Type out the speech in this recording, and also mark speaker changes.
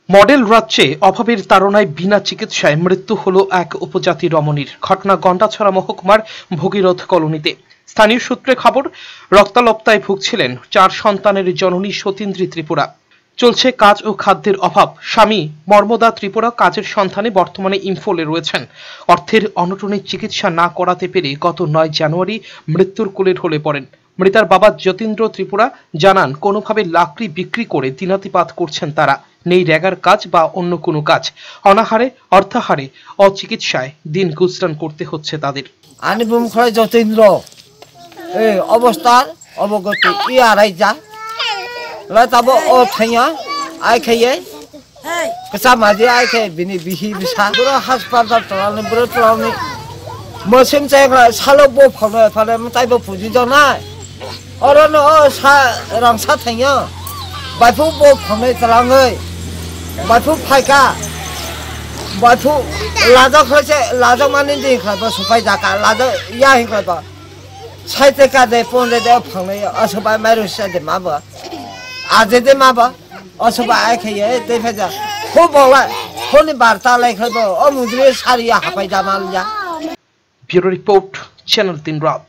Speaker 1: Model রাজ্যে অভাবের তাড়নায় বিনা চিকিৎসায় মৃত্যু হল এক উপজাতি রমণীর। ঘটনা গন্ডাছড়া মহকুমার ভগীরথ কলোনিতে। স্থানীয় সূত্রে খবর, রক্তালপ্তায় ভুগছিলেন 4 সন্তানের জননী সতীন্দ্রী ত্রিপুরা। চলছে কাজ ও খাদ্যের অভাব। স্বামী মর্মদা ত্রিপুরা কাজের সন্ধানে বর্তমানে ইম্ফলে রয়েছেন। অর্থের অনটনে চিকিৎসা না করাতে পেরে গত 9 জানুয়ারি মৃত্যুর কোলে ঢলে পড়েন। মৃতার বাবা যতীন্দ্র ত্রিপুরা জানান, কোনোভাবে লাকড়ি বিক্রি করে দিনাতিপাত করছেন তারা। নেই রেগার কাজ বা অন্য কোনো কাজ। অনাহারে, অর্থাহারে, অচিকিৎসায় দিন গুজরান করতে হচ্ছে তাদের।
Speaker 2: আনি বুমখয় যতীন্দ্র এই অবস্থার অবগতি ই আড়াইজা লাতাবো ও থাইয়া আই খাইয়ে কসা মাঝে আই খাই বিনি বিহি বিসা বড় হাসপাতাল তলানি বড় তলানি মসিম চাইগ্রা সালো বো ফলে ফলে তাইবো ফুজি জনাই অরন ও সা রাংসা থাইয়া বাইফু বো ফলে তলাङै বাইফু ফাইকা বাইফु लाजा खसे लाजा माने दे खबा सफाई जाका लाजा या हिखबा साइते का दे पोंदे दे फंगले असबा मारुसा दे माबा आजे दे माबा असबा आइ खये दे फेजा खो बोला खोनि वार्ता लाई खबो अ मुद्रे सारिया हाफाइ जामाल जा।
Speaker 1: ब्यूरो रिपोर्ट, चैनल 3 रात।